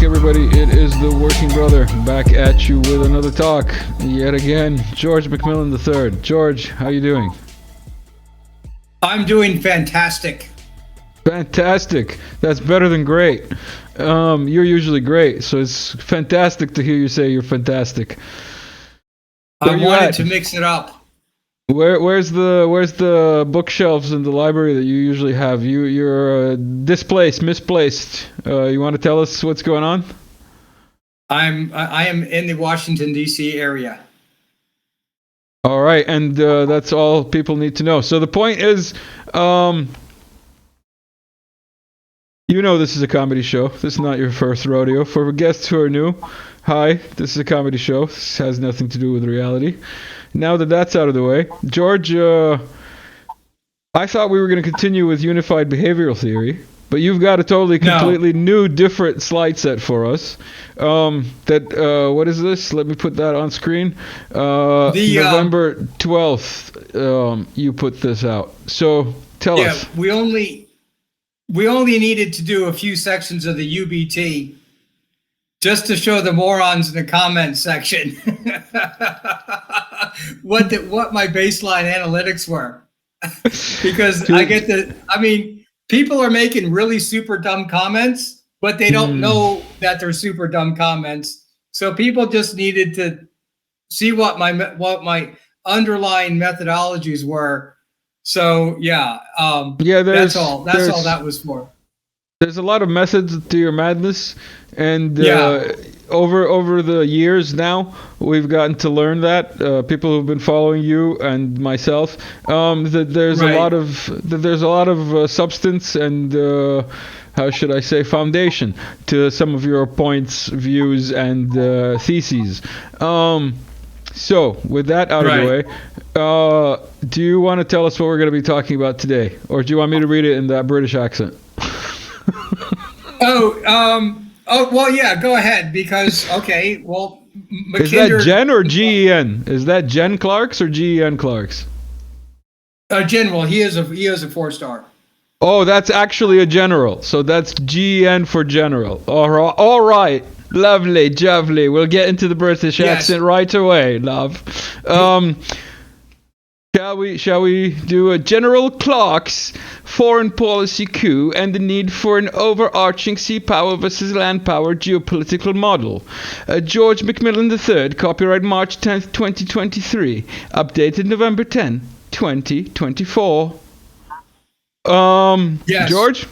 everybody. It is the Working Brother back at you with another talk yet again. George McMillan III. George, how you doing? I'm doing fantastic. Fantastic. That's better than great. You're usually great, so it's fantastic to hear you say you're fantastic. I wanted to mix it up. Where's the bookshelves in the library that you usually have? You're misplaced. You want to tell us what's going on? I am in the Washington D.C. area. All right, and that's all people need to know. So the point is, this is a comedy show. This is not your first rodeo. For guests who are new, hi, this is a comedy show. This has nothing to do with reality. Now that that's out of the way, George, I thought we were going to continue with unified behavioral theory, but you've got a completely new, different slide set for us. What is this? Let me put that on screen. November 12th, you put this out. So tell us. Yeah, we only needed to do a few sections of the UBT just to show the morons in the comments section what my baseline analytics were. Because people are making really super dumb comments, but they don't know that they're super dumb comments. So people just needed to see what my underlying methodologies were. So that's all that was for. There's a lot of methods to your madness, and over the years now, we've gotten to learn that people who've been following you and myself, that there's a lot of substance and how should I say, foundation to some of your points, views, and theses. So with that out of the way, do you want to tell us what we're going to be talking about today, or do you want me to read it in that British accent? Well, yeah, go ahead, because, McKinder... Is that Jen or Gen? Is that Jen Clarks or Gen Clarks? General, he is a 4-star. Oh, that's actually a general, so that's Gen for general. All right. Lovely, jovely. We'll get into the British accent right away, love. Shall we do a General Clark's foreign policy coup and the need for an overarching sea power versus land power geopolitical model? George McMillan III, copyright March 10th, 2023, updated November 10, 2024. Yes. George?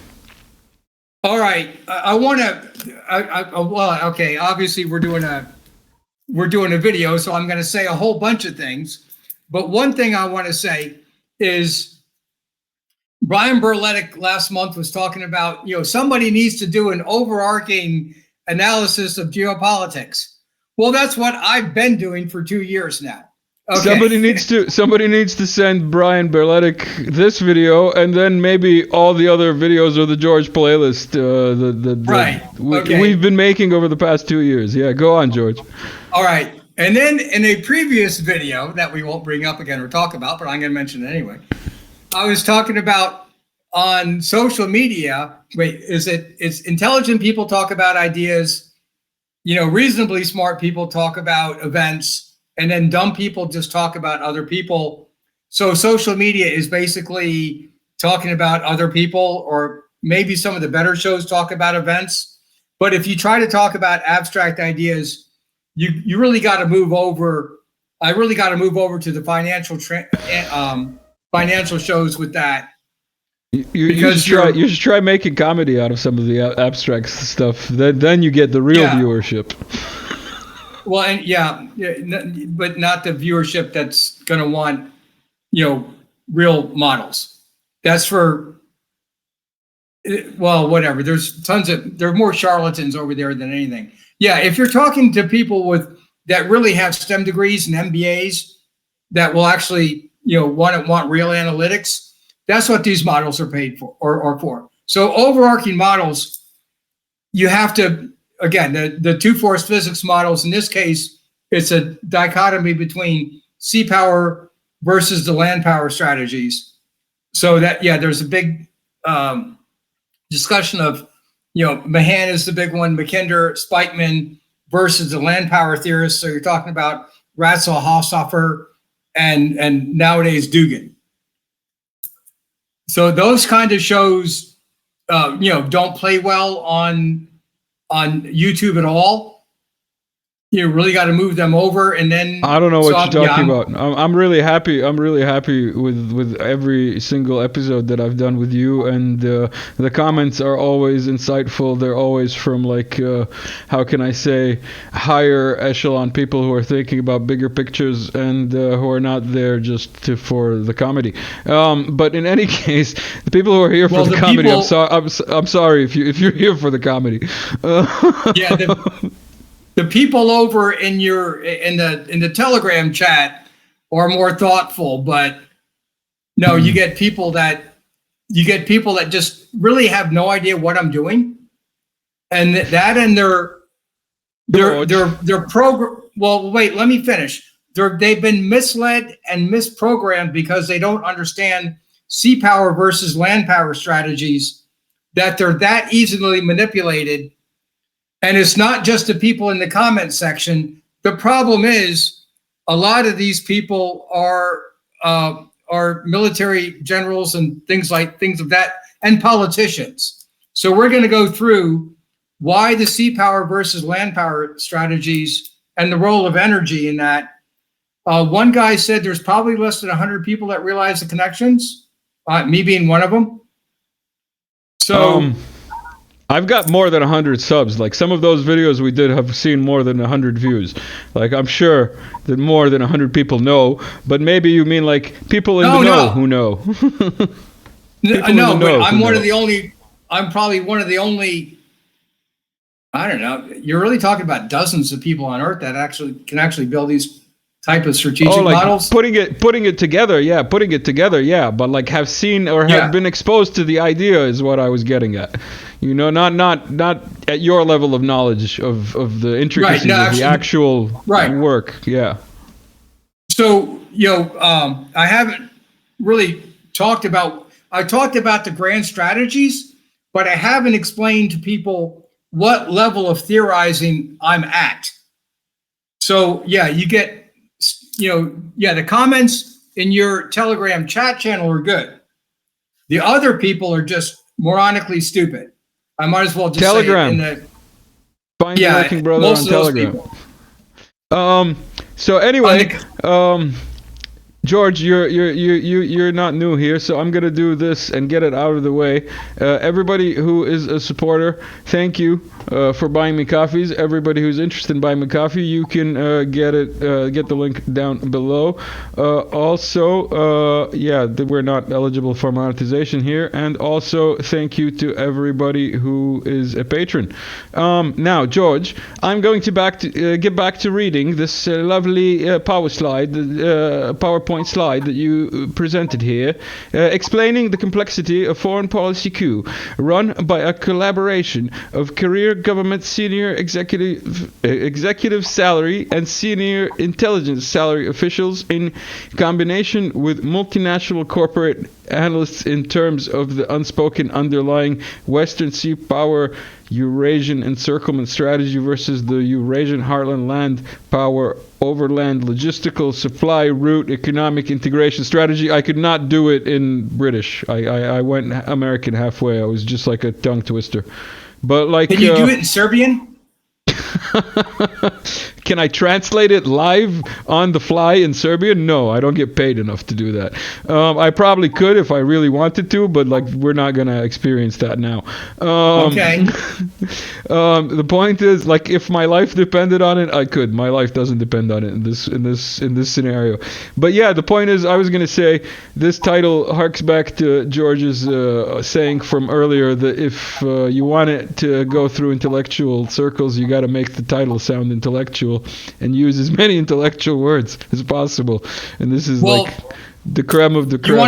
All right. Obviously we're doing a video, so I'm going to say a whole bunch of things. But one thing I want to say is Brian Berletic last month was talking about, somebody needs to do an overarching analysis of geopolitics. Well, that's what I've been doing for 2 years now. Okay. Somebody needs to send Brian Berletic this video, and then maybe all the other videos of the George playlist we've been making over the past 2 years. Yeah, go on, George. All right. And then in a previous video that we won't bring up again or talk about, but I'm going to mention it anyway, I was talking about on social media, it's intelligent people talk about ideas, reasonably smart people talk about events, and then dumb people just talk about other people. So social media is basically talking about other people, or maybe some of the better shows talk about events. But if you try to talk about abstract ideas, you really got to move over. I really got to move over to the financial shows with that. You should try making comedy out of some of the abstract stuff. Then you get the real viewership. Well, but not the viewership that's going to want, real models. That's for, whatever. There are more charlatans over there than anything. Yeah, if you're talking to people that really have STEM degrees and MBAs that will actually, want real analytics, that's what these models are paid for or for. So overarching models, you have to, again, the two force physics models, in this case, it's a dichotomy between sea power versus the land power strategies. So that, there's a big discussion of, Mahan is the big one, Mackinder, Spikeman versus the land power theorists. So you're talking about Ratzel, Haushofer, and nowadays Dugan. So those kind of shows, don't play well on YouTube at all. You really got to move them over, and then I don't know what you're talking about. I'm really happy. I'm really happy with every single episode that I've done with you, and the comments are always insightful. They're always from how can I say, higher echelon people who are thinking about bigger pictures and who are not there just for the comedy. But in any case, the people who are here for the comedy, I'm sorry if you're here for the comedy. The people over in the Telegram chat are more thoughtful, but no, you get people that just really have no idea what I'm doing, and their program. Well, wait, let me finish. They've been misled and misprogrammed because they don't understand sea power versus land power strategies, that they're that easily manipulated. And it's not just the people in the comment section. The problem is a lot of these people are military generals and things of that, and politicians. So we're going to go through why the sea power versus land power strategies and the role of energy in that. One guy said there's probably less than 100 people that realize the connections, me being one of them. So... I've got more than 100 subs. Like, some of those videos we did have seen more than 100 views. Like, I'm sure that more than 100 people know, but maybe you mean like people in the know who know. No, but I'm one of the only. I'm probably one of the only. I don't know. You're really talking about dozens of people on Earth that can actually build these type of strategic models. Putting it together, yeah. But like have seen or have been exposed to the idea is what I was getting at. Not at your level of knowledge of the intricacies of the actual work. Yeah. So I haven't really talked about. I talked about the grand strategies, but I haven't explained to people what level of theorizing I'm at. So you get. The comments in your Telegram chat channel are good. The other people are just moronically stupid. I might as well just Telegram. say it in the... Find the working brother on Telegram. So anyway, George, you're not new here, so I'm gonna do this and get it out of the way. Everybody who is a supporter, thank you for buying me coffees. Everybody who's interested in buying me coffee, you can get the link down below. Also, we're not eligible for monetization here, and also thank you to everybody who is a patron. Now, George, I'm going to get back to reading this lovely PowerPoint slide that you presented here, explaining the complexity of foreign policy coup run by a collaboration of career government senior executive salary and senior intelligence salary officials in combination with multinational corporate analysts in terms of the unspoken underlying Western sea power Eurasian encirclement strategy versus the Eurasian heartland land power overland logistical supply route economic integration strategy. I could not do it in British. I went American halfway. I was just like a tongue twister. But like, can you do it in Serbian? Can I translate it live on the fly in Serbian? No, I don't get paid enough to do that. I probably could if I really wanted to, but like we're not gonna experience that now. Okay. The point is, like, if my life depended on it, I could. My life doesn't depend on it in this scenario. But yeah, the point is, I was gonna say this title harks back to George's saying from earlier that if you want it to go through intellectual circles, you got to make the title sound intellectual and use as many intellectual words as possible. And this is like the creme of the creme. You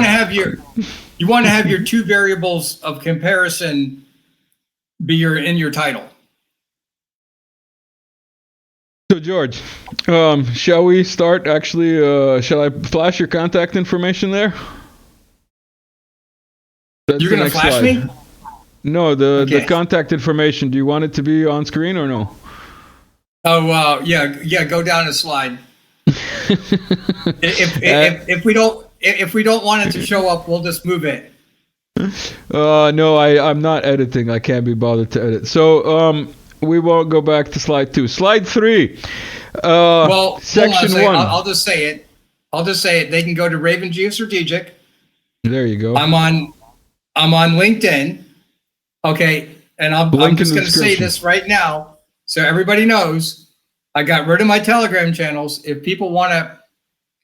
want to have your two variables of comparison be in your title. So George, shall we start? Actually, shall I flash your contact information there? You're gonna flash me? No, the Okay. contact information. Do you want it to be on screen or no? Oh, yeah. Go down a slide. If we don't want it to show up, we'll just move it. No, I'm not editing. I can't be bothered to edit. So we won't go back to slide 2. Slide 3. Well, section 1. I'll just say it. They can go to Raven Geostrategic. There you go. I'm on LinkedIn. Okay, and I'm just going to say this right now, so everybody knows. I got rid of my Telegram channels. If people want to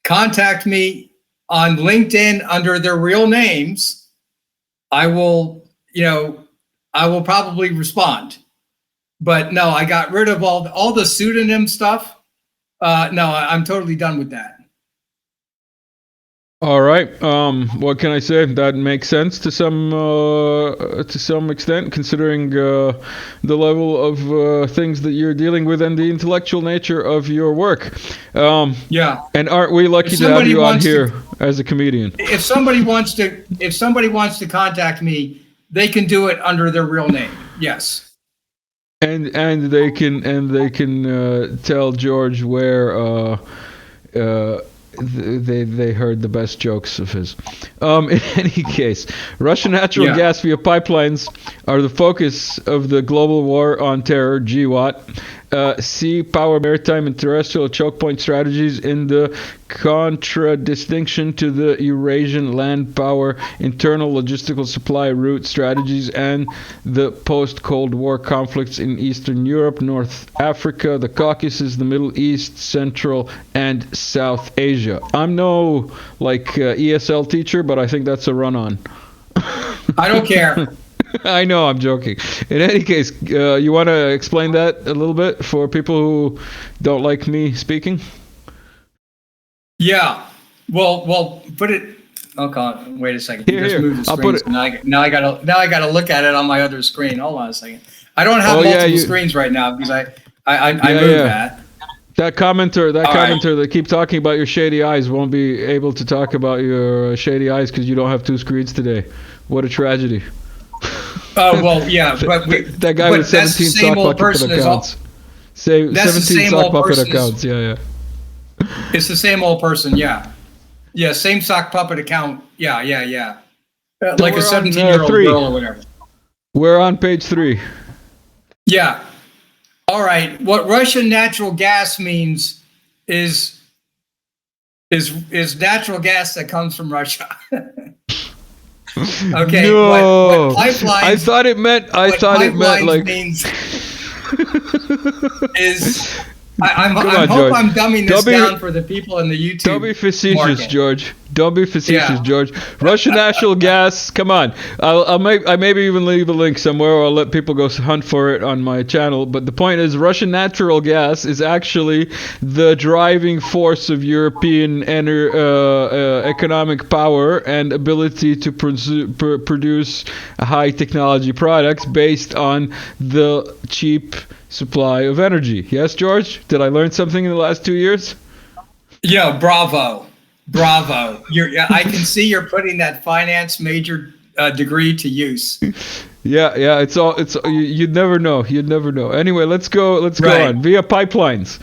contact me on LinkedIn under their real names, I will probably respond. But no, I got rid of all the pseudonym stuff. No, I'm totally done with that. All right. What can I say? That makes sense to some extent, considering the level of things that you're dealing with and the intellectual nature of your work. Yeah. And aren't we lucky to have you on here as a comedian? If somebody wants to contact me, they can do it under their real name. Yes. And they can tell George where they heard the best jokes of his. In any case, Russian natural gas via pipelines are the focus of the global war on terror, GWAT. Sea, power, maritime, and terrestrial chokepoint strategies in the contradistinction to the Eurasian land power, internal logistical supply route strategies, and the post-Cold War conflicts in Eastern Europe, North Africa, the Caucasus, the Middle East, Central, and South Asia. I'm no ESL teacher, but I think that's a run-on. I don't care. I know, I'm joking. In any case, you want to explain that a little bit for people who don't like me speaking? Yeah. Well, put it. Oh God, wait a second. You just moved the I'll put it. Now I gotta look at it on my other screen. Hold on a second. I don't have multiple screens right now because I moved that. That commenter that keep talking about your shady eyes won't be able to talk about your shady eyes because you don't have 2 screens today. What a tragedy. Oh, well, yeah, but that guy with 17 sock puppet accounts. 17 sock puppet accounts, yeah. It's the same old person, yeah. Yeah, same sock puppet account, yeah. Like a 17-year-old girl or whatever. We're on page 3. Yeah. All right. What Russian natural gas means is natural gas that comes from Russia. Okay. No. What pipelines? I thought it meant like. Means is I hope George. I'm dumbing this down for the people in the YouTube. Don't be facetious, market. George. Don't be facetious, George. Russian natural gas. Come on. I maybe even leave a link somewhere, or I'll let people go hunt for it on my channel. But the point is, Russian natural gas is actually the driving force of European economic power and ability to produce high technology products based on the cheap supply of energy. Yes, George? Did I learn something in the last 2 years? Yeah, bravo. I can see you're putting that finance major degree to use. Yeah. It's you'd never know. Anyway, let's go on via pipelines.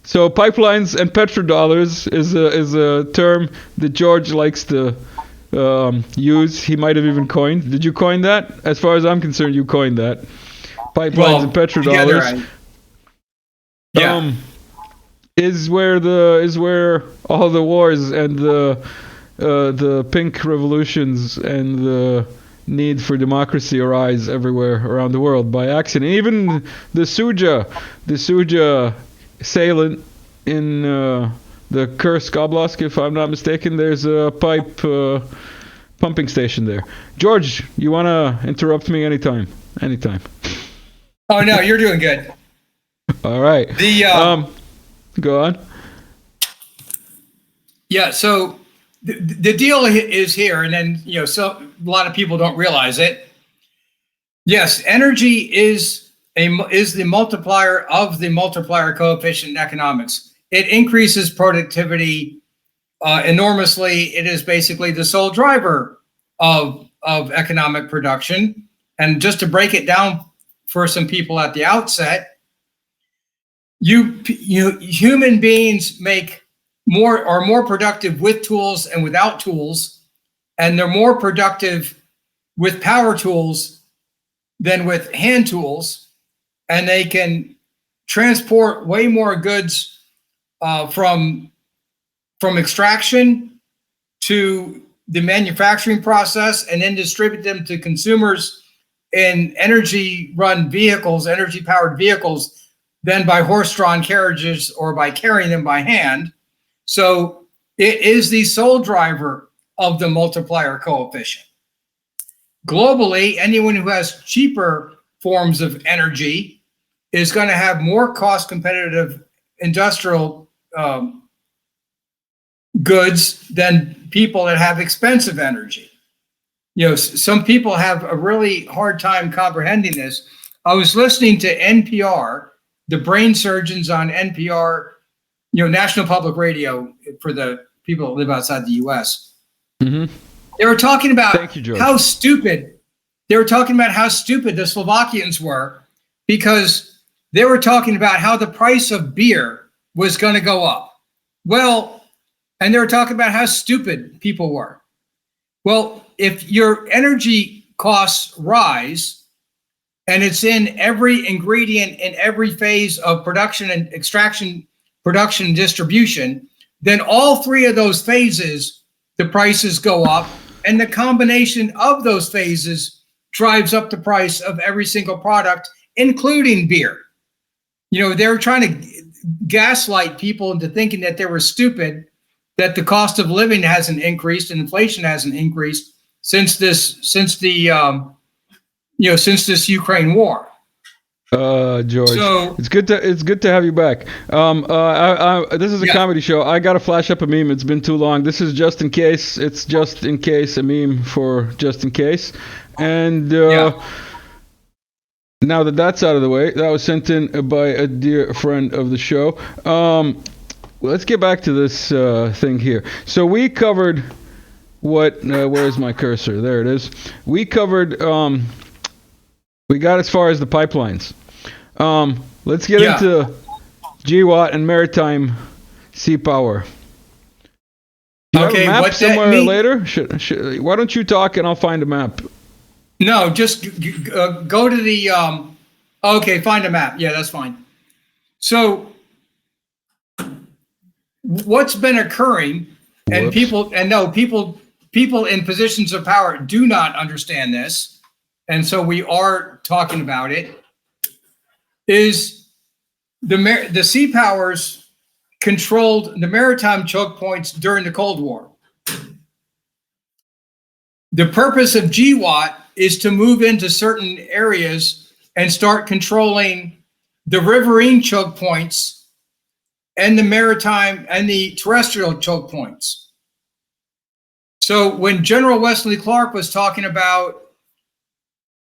So pipelines and petrodollars is a term that George likes to use. He might have even coined. Did you coin that? As far as I'm concerned, you coined that. Pipelines and petrodollars. Yeah. Is where all the wars and the pink revolutions and the need for democracy arise everywhere around the world by accident. Even the Suja salient in the Kursk Oblast, if I'm not mistaken, there's a pipe pumping station there. George, you want to interrupt me anytime? Oh no, you're doing good. All right. Go on. Yeah. So the deal is here, and then so a lot of people don't realize it. Yes, energy is the multiplier of the multiplier coefficient in economics. It increases productivity enormously. It is basically the sole driver of economic production. And just to break it down for some people at the outset, you human beings are more productive with tools and without tools, and they're more productive with power tools than with hand tools, and they can transport way more goods from extraction to the manufacturing process, and then distribute them to consumers in energy-powered vehicles than by horse-drawn carriages or by carrying them by hand. So it is the sole driver of the multiplier coefficient. Globally, anyone who has cheaper forms of energy is going to have more cost-competitive industrial goods than people that have expensive energy. Some people have a really hard time comprehending this. I was listening to NPR, the brain surgeons on NPR, National Public Radio for the people that live outside the U.S. Mm-hmm. They were talking about how stupid the Slovakians were, because they were talking about how the price of beer was going to go up. Well, and they were talking about how stupid people were. Well, if your energy costs rise, and it's in every ingredient in every phase of production and extraction, production and distribution, then all three of those phases, the prices go up, and the combination of those phases drives up the price of every single product, including beer. They're trying to gaslight people into thinking that they were stupid, that the cost of living hasn't increased and inflation hasn't increased since this Ukraine war. George, so, it's good to have you back. This is a comedy show. I got to flash up a meme. It's been too long. This is just in case. It's just in case, a meme for just in case. And now that that's out of the way, that was sent in by a dear friend of the show. Let's get back to this thing here. So we covered where's my cursor? There it is. We covered, we got as far as the pipelines. Let's get into GWAT and maritime sea power. Do you have a map somewhere later? Why don't you talk and I'll find a map? No, just go to the, find a map. Yeah, that's fine. So what's been occurring, and people in positions of power do not understand this, and so we are talking about it, is the sea powers controlled the maritime choke points during the Cold War. The purpose of GWAT is to move into certain areas and start controlling the riverine choke points and the maritime and the terrestrial choke points. So when General Wesley Clark was talking about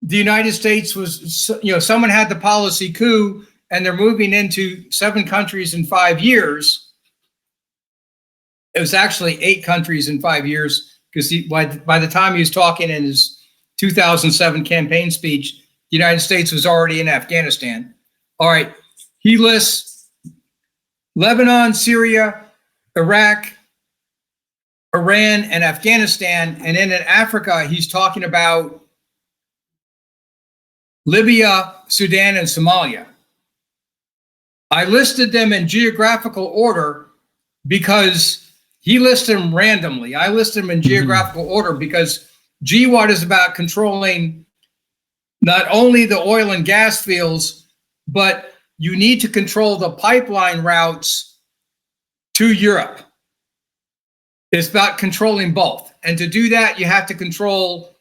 the United States was, someone had the policy coup and they're moving into 7 countries in 5 years. It was actually 8 countries in 5 years, because by the time he was talking in his 2007 campaign speech, the United States was already in Afghanistan. All right, he lists Lebanon, Syria, Iraq, Iran, and Afghanistan. And then in Africa, he's talking about Libya, Sudan, and Somalia. I listed them in geographical order because he listed them randomly. I listed them in geographical order because GWAT is about controlling not only the oil and gas fields, but you need to control the pipeline routes to Europe. It's about controlling both. And to do that, you have to control,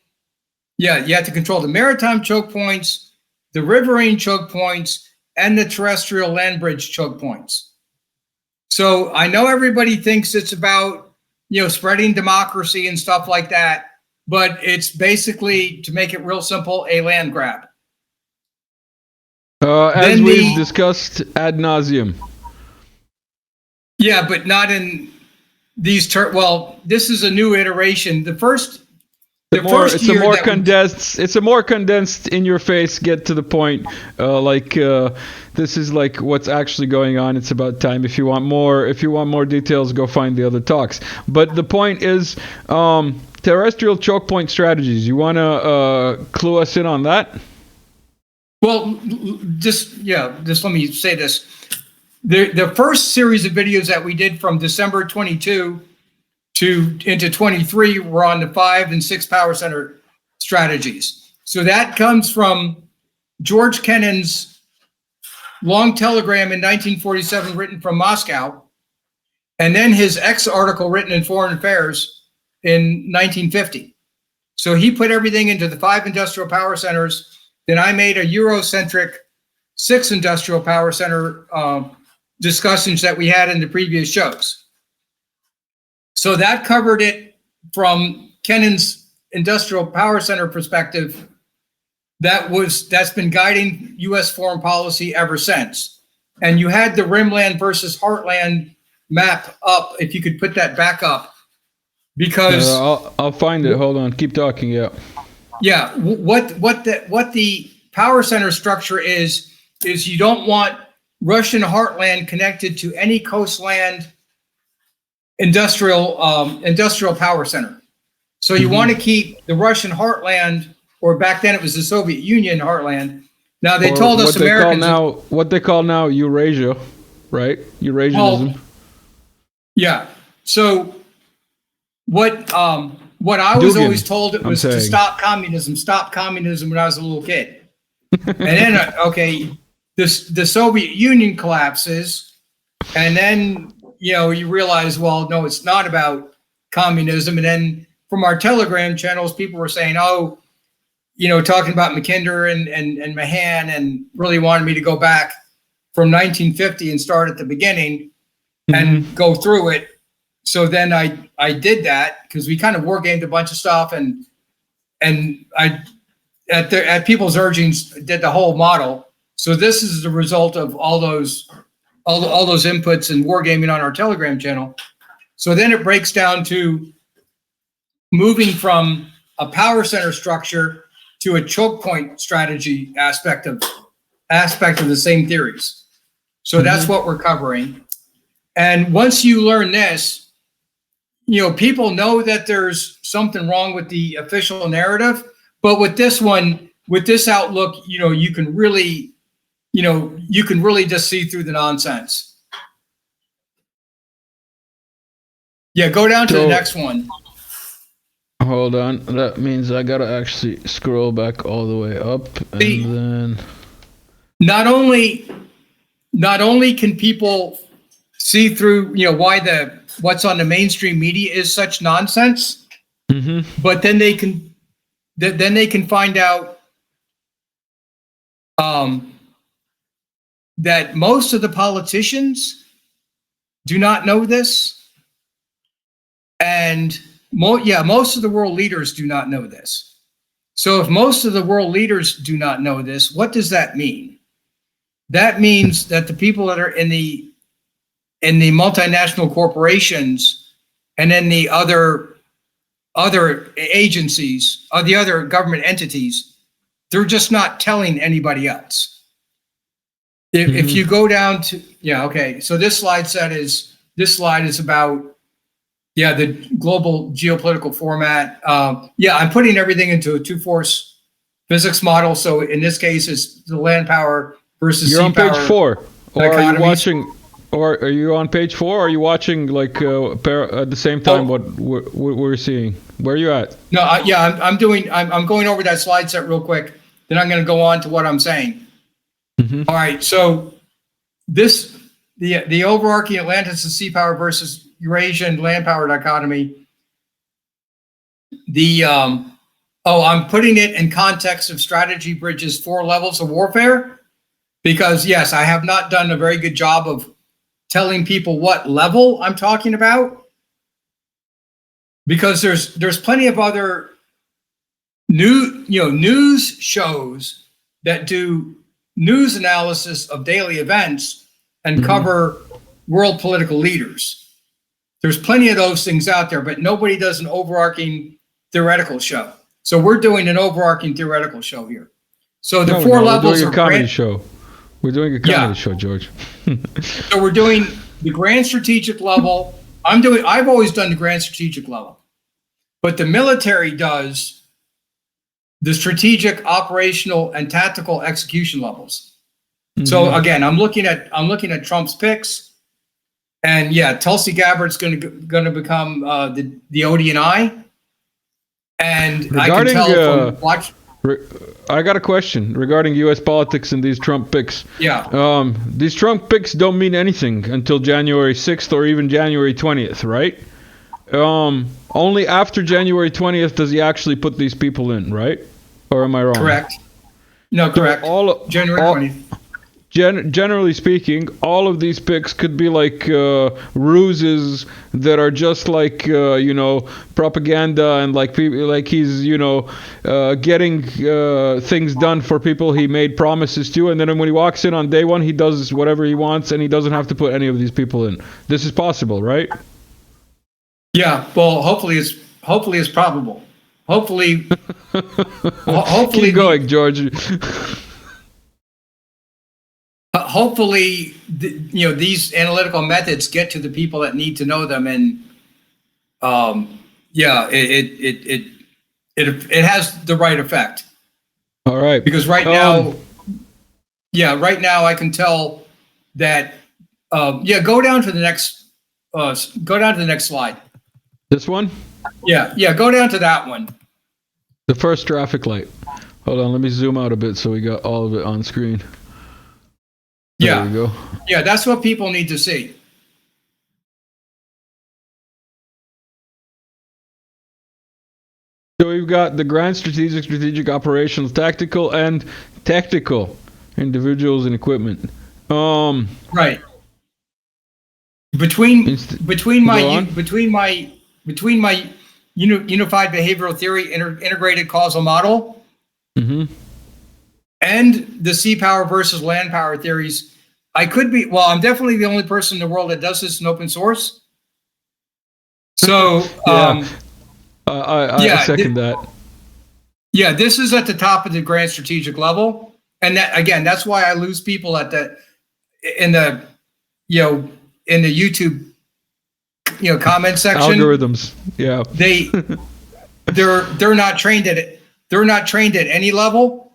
the maritime choke points, the riverine choke points, and the terrestrial land bridge choke points. So I know everybody thinks it's about, spreading democracy and stuff like that, but it's basically, to make it real simple, a land grab. As we've discussed ad nauseum. Yeah, but not in these terms. Well, this is a new iteration. The first It's a more condensed, in your face, get to the point. This is like what's actually going on. It's about time. If you want more details, go find the other talks. But the point is, terrestrial choke point strategies. You want to clue us in on that? Well, just let me say this. The first series of videos that we did from December 22 into 23 were on the 5 and 6 power center strategies. So that comes from George Kennan's long telegram in 1947 written from Moscow, and then his X article written in Foreign Affairs in 1950. So he put everything into the 5 industrial power centers. Then I made a Eurocentric 6 industrial power center discussions that we had in the previous shows. So that covered it from Kennan's industrial power center perspective. That's been guiding U.S. foreign policy ever since. And you had the rimland versus heartland map up. If you could put that back up, because I'll find it. Hold on, keep talking. Yeah. Yeah. What the power center structure is you don't want Russian heartland connected to any coastland industrial power center. So you want to keep the Russian heartland, or back then it was the Soviet Union heartland. Now they told us Americans what they call now Eurasia, right? Eurasianism. Well, yeah. So what I was always told it was to stop communism when I was a little kid. And then the Soviet Union collapses, and then you realize, well, no, it's not about communism. And then from our Telegram channels, people were saying, talking about Mackinder and Mahan, and really wanted me to go back from 1950 and start at the beginning and go through it. So then I did that, because we kind of war gamed a bunch of stuff, and I at people's urgings did the whole model. So this is the result of all those inputs and wargaming on our Telegram channel. So then it breaks down to moving from a power center structure to a choke point strategy aspect of the same theories. So that's what we're covering. And once you learn this, people know that there's something wrong with the official narrative, but with this one, with this outlook, you can really just see through the nonsense. Yeah, go down to the next one. Hold on. That means I gotta actually scroll back all the way up, and then not only can people see through, why what's on the mainstream media is such nonsense, but then they can find out that most of the politicians do not know this, and most of the world leaders do not know this. So if most of the world leaders do not know this, what does that mean? That means that the people that are in the multinational corporations and in the other agencies, or the other government entities, they're just not telling anybody else. If you go down to, so this slide is about the global geopolitical format. I'm putting everything into a two-force physics model. So in this case, it's the land power versus sea power. You're on page 4, or are you on page 4? Or are you watching at the same time what we're seeing? Where are you at? No, I'm going over that slide set real quick. Then I'm going to go on to what I'm saying. All right, so the overarching Atlantis and sea power versus Eurasian land power dichotomy. I'm putting it in context of Strategy Bridge's 4 levels of warfare, because yes, I have not done a very good job of telling people what level I'm talking about, because there's plenty of other news shows that do news analysis of daily events and cover world political leaders. There's plenty of those things out there, but nobody does an overarching theoretical show. So we're doing an overarching theoretical show here. So the four levels are comedy show. We're doing a comedy show, George. So we're doing the grand strategic level. I've always done the grand strategic level, but the military does the strategic, operational, and tactical execution levels. So again, I'm looking at Trump's picks, and Tulsi Gabbard's going to become the ODNI, and regarding, I can tell from watch. I got a question regarding U.S. politics and these Trump picks. Yeah. These Trump picks don't mean anything until January 6th or even January 20th, right? Only after January 20th does he actually put these people in, right? Or am I wrong? Correct. No, correct. January 20th. Generally speaking, all of these picks could be like ruses that are just like propaganda, and like people, like he's getting things done for people he made promises to, and then when he walks in on day one, he does whatever he wants, and he doesn't have to put any of these people in. This is possible, right? Yeah. Well, hopefully it's probable. Hopefully. Keep going, George. Hopefully, these analytical methods get to the people that need to know them, and it has the right effect. All right. Because right now I can tell that. Go down to the next. Go down to the next slide. This one. Yeah. Go down to that one. The first traffic light. Hold on. Let me zoom out a bit so we got all of it on screen. There we go. Yeah, that's what people need to see. So we've got the grand strategic operations, tactical and tactical individuals and equipment. Right. Between my unified behavioral theory integrated causal model. Mm-hmm. And the sea power versus land power theories, I'm definitely the only person in the world that does this in open source. So, I second that. Yeah, this is at the top of the grand strategic level. And that's why I lose people in the YouTube, comment section. Algorithms. Yeah. They're not trained at it. They're not trained at any level.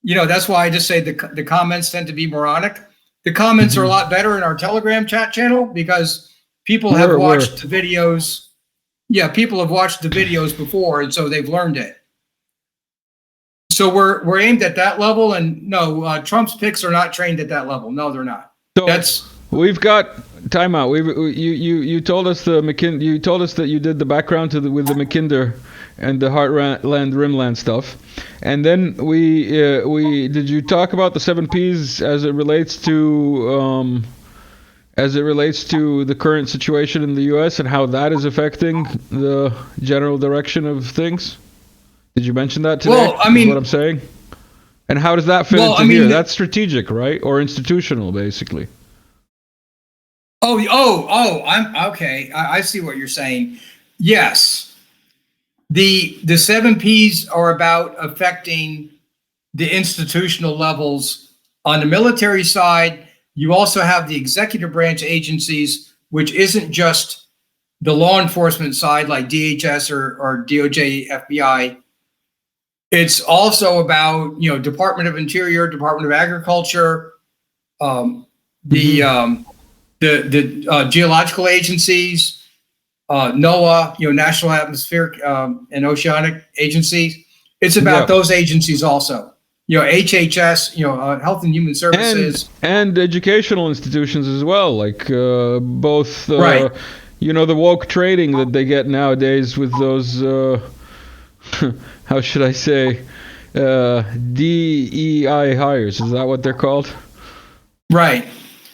That's why I just say the comments tend to be moronic. The comments are a lot better in our Telegram chat channel because people have watched the videos. Yeah, people have watched the videos before, and so they've learned it. So we're aimed at that level, and no, Trump's picks are not trained at that level. No, they're not. So we've got timeout. You told us you told us that you did the background with the Mackinder and the Heartland Rimland stuff, and then we did you talk about the 7 Ps as it relates to the current situation in the U.S. and how that is affecting the general direction of things? Did you mention that today? Well, I mean, what I'm saying, and how does that fit into here? That's strategic, right, or institutional, basically? I'm okay. I see what you're saying. Yes. The 7 Ps are about affecting the institutional levels. On the military side, you also have the executive branch agencies, which isn't just the law enforcement side like DHS or DOJ, FBI. It's also about, Department of Interior, Department of Agriculture, the geological agencies, NOAA, National Atmospheric and Oceanic Agencies. It's about those agencies also. HHS, Health and Human Services, and educational institutions as well, like both. Right. The woke trading that they get nowadays with those. How should I say? DEI hires. Is that what they're called? Right.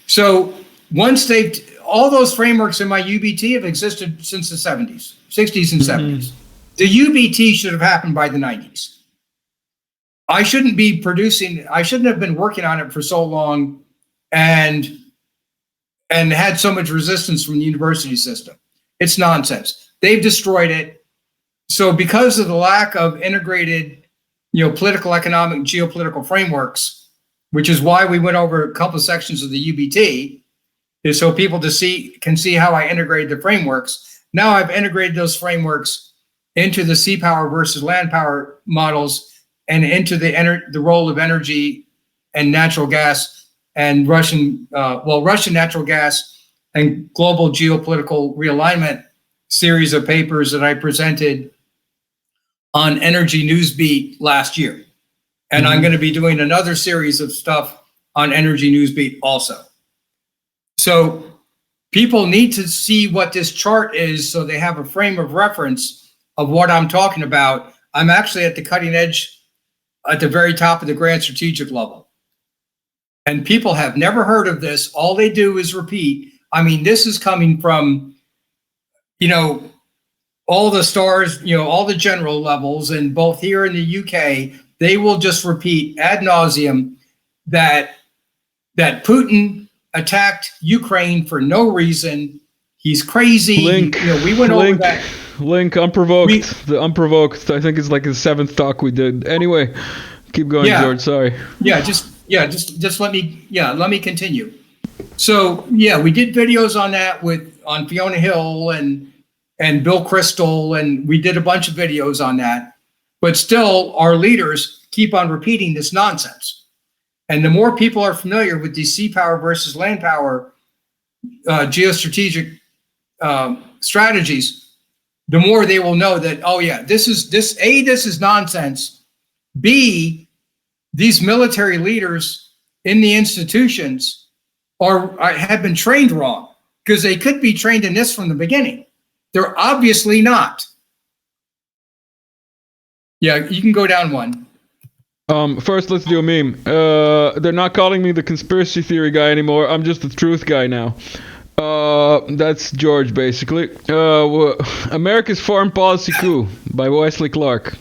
So once all those frameworks in my UBT have existed since the 60s and 70s. The UBT should have happened by the 90s. I shouldn't have been working on it for so long and had so much resistance from the university system. It's nonsense. They've destroyed it. So because of the lack of integrated, political, economic, geopolitical frameworks, which is why we went over a couple of sections of the UBT, is so people can see how I integrated the frameworks. Now I've integrated those frameworks into the sea power versus land power models and into the role of energy and natural gas and Russian natural gas and global geopolitical realignment series of papers that I presented on Energy Newsbeat last year. And I'm going to be doing another series of stuff on Energy Newsbeat also. So people need to see what this chart is so they have a frame of reference of what I'm talking about. I'm actually at the cutting edge at the very top of the grand strategic level. And people have never heard of this. All they do is repeat. I mean, this is coming from, all the stars, all the general levels, and both here in the UK, they will just repeat ad nauseum that Putin attacked Ukraine for no reason. He's crazy. We went over that. Link, unprovoked. The unprovoked, I think it's like the 7th talk we did. Anyway, keep going, George. Sorry. Just let me continue. So we did videos on that on Fiona Hill and Bill Crystal, and we did a bunch of videos on that. But still, our leaders keep on repeating this nonsense. And the more people are familiar with these sea power versus land power geostrategic strategies, the more they will know that, this is nonsense. B, these military leaders in the institutions have been trained wrong, because they could be trained in this from the beginning. They're obviously not. Yeah, you can go down one. First, let's do a meme. They're not calling me the conspiracy theory guy anymore. I'm just the truth guy now. That's George, basically. America's Foreign Policy Coup by Wesley Clark.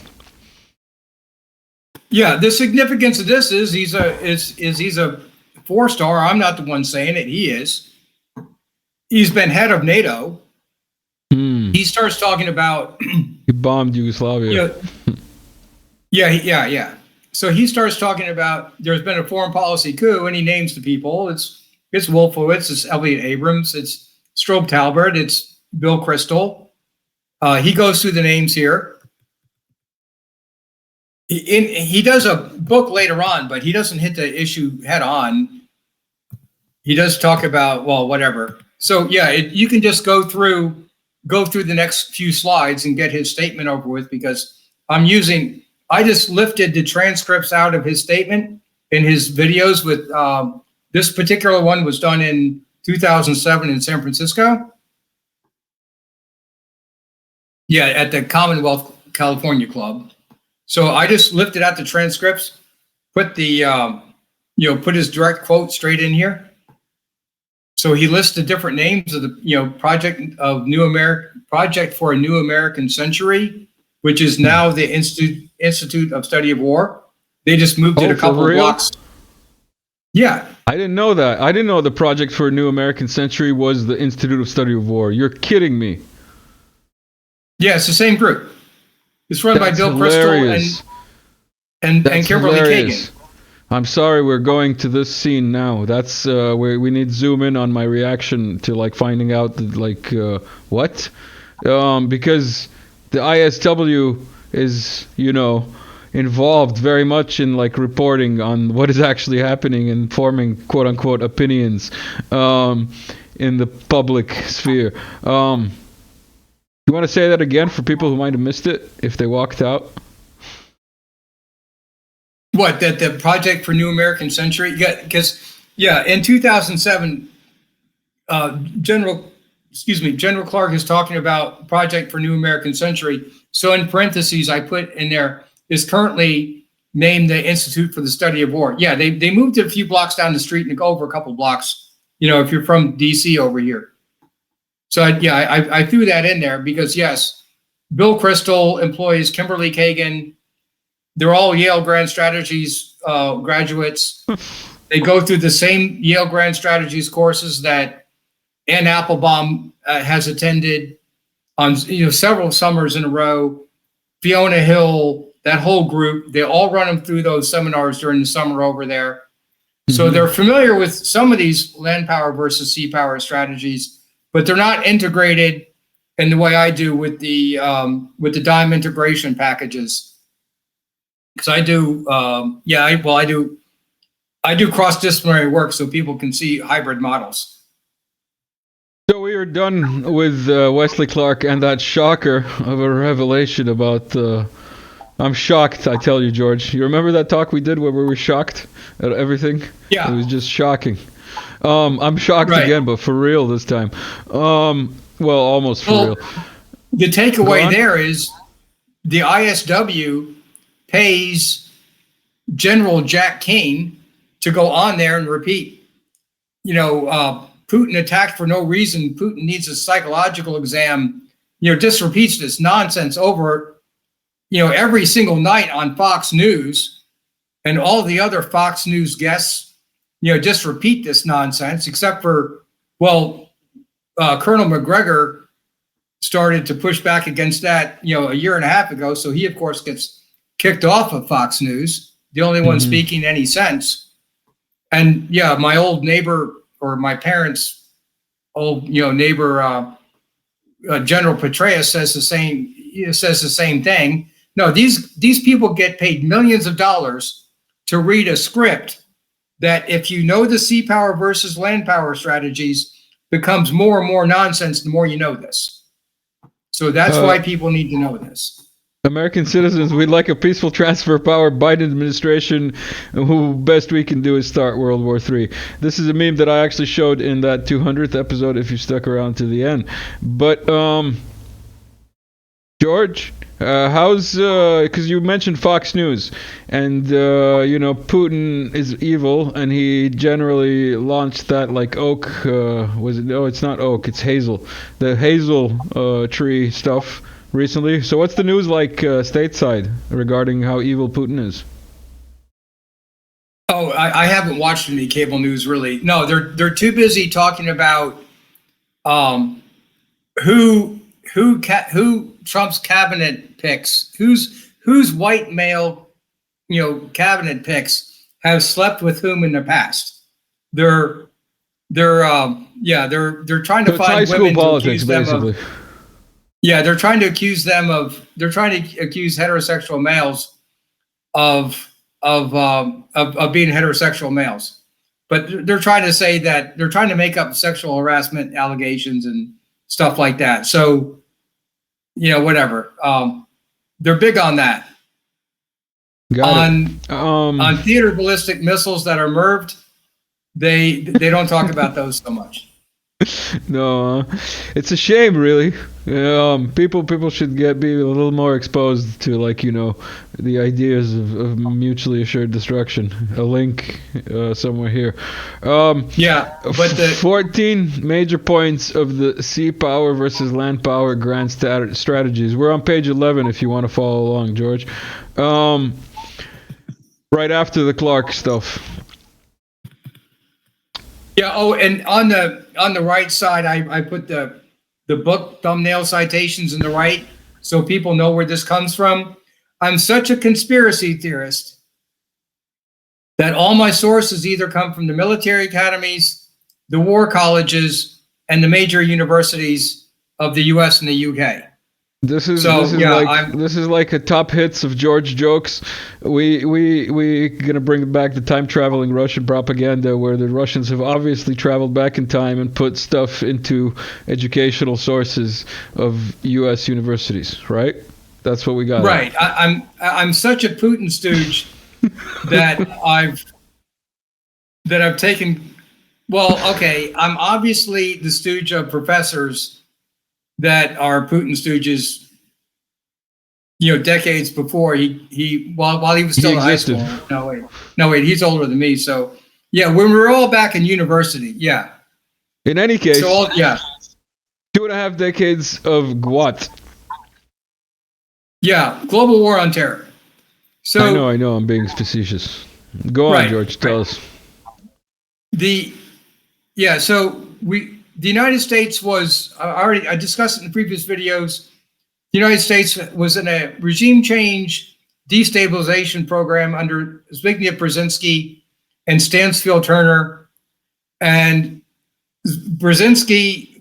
Yeah, the significance of this is he's a 4-star. I'm not the one saying it. He is. He's been head of NATO. He starts talking about he bombed Yugoslavia. Yeah. So he starts talking about there's been a foreign policy coup, and he names the people. It's Wolfowitz, it's Elliot Abrams, it's Strobe Talbert, it's Bill Crystal. He goes through the names here. He does a book later on, but he doesn't hit the issue head on. He does talk about, whatever. So you can just go through the next few slides and get his statement over with, because I just lifted the transcripts out of his statement in his videos with, this particular one was done in 2007 in San Francisco. Yeah, at the Commonwealth California Club. So I just lifted out the transcripts, put put his direct quote straight in here. So he lists the different names of the, Project for a New American Century, which is now the Institute of Study of War. They just moved it a couple of blocks. Yeah. I didn't know that. I didn't know the Project for a New American Century was the Institute of Study of War. You're kidding me. Yeah, it's the same group. It's run by Bill Crystal and Kimberly Kagan. I'm sorry, we're going to this scene now. That's we need to zoom in on my reaction to finding out what? Because the ISW is involved very much in reporting on what is actually happening and forming quote unquote opinions in the public sphere. You want to say that again for people who might have missed it if they walked out? What, that the Project for New American Century? Yeah, because in 2007, General Clark is talking about Project for New American Century. So in parentheses, I put in there is currently named the Institute for the Study of War. Yeah, they moved it a few blocks down the street and go over a couple blocks. If you're from DC over here. So I threw that in there because yes, Bill Crystal employs Kimberly Kagan. They're all Yale Grand Strategies graduates. They go through the same Yale Grand Strategies courses that Ann Applebaum has attended on several summers in a row. Fiona Hill, that whole group, they all run them through those seminars during the summer over there. So they're familiar with some of these land power versus sea power strategies, but they're not integrated in the way I do with the DIME integration packages. Because I do, I do cross-disciplinary work so people can see hybrid models. So we are done with Wesley Clark and that shocker of a revelation about. I'm shocked, I tell you, George. You remember that talk we did where we were shocked at everything? Yeah. It was just shocking. I'm shocked again, but for real this time. Well, almost for real. The takeaway there is the ISW pays General Jack King to go on there and repeat, Putin attacked for no reason. Putin needs a psychological exam. Just repeats this nonsense over, every single night on Fox News, and all the other Fox News guests, just repeat this nonsense, except for, Colonel McGregor started to push back against that, a year and a half ago. So he, of course, gets kicked off of Fox News, the only one speaking any sense. And my old neighbor, or my parents' old, neighbor, General Petraeus says the same thing. No, these people get paid millions of dollars to read a script that, if you know the sea power versus land power strategies, becomes more and more nonsense the more you know this. So that's why people need to know this. American citizens, we'd like a peaceful transfer of power. Biden administration, who best we can do is start World War III. This is a meme that I actually showed in that 200th episode, if you stuck around to the end. But, George, how's, because you mentioned Fox News, and, Putin is evil, and he generally launched that like oak, it's not oak, it's hazel. The hazel tree stuff recently. So what's the news like stateside regarding how evil Putin is? Oh, I haven't watched any cable news really. No, they're too busy talking about who Trump's cabinet picks, whose white male cabinet picks have slept with whom in the past. They're trying to find high school women politics, to accuse basically. them of. Yeah, they're trying to accuse heterosexual males of being heterosexual males. But they're trying to say that they're trying to make up sexual harassment allegations and stuff like that. So, whatever. They're big on that. On theater ballistic missiles that are MIRVed, they don't talk about those so much. No, it's a shame, really. People should be a little more exposed to, the ideas of mutually assured destruction. A link somewhere here. But the 14 major points of the sea power versus land power grand strategies. We're on page 11 if you want to follow along, George. Right after the Clark stuff. Yeah. Oh, and on the right side, I put the book thumbnail citations in the right, so people know where this comes from. I'm such a conspiracy theorist that all my sources either come from the military academies, the war colleges, and the major universities of the U.S. and the U.K. This is like a top hits of George jokes. We gonna bring back the time traveling Russian propaganda, where the Russians have obviously traveled back in time and put stuff into educational sources of U.S. universities, right? That's what we got. Right. I'm such a Putin stooge that I've taken. Well, okay. I'm obviously the stooge of professors that are Putin stooges, decades before he while he was still in high school. No wait, he's older than me. So yeah, when we were all back in university, yeah. In any case, 2.5 decades of what? Yeah, global war on terror. So I know, I'm being facetious. Go on, George, tell us. The United States was I discussed it in previous videos. the United States was in a regime change destabilization program under Zbigniew Brzezinski and Stansfield Turner. And Brzezinski,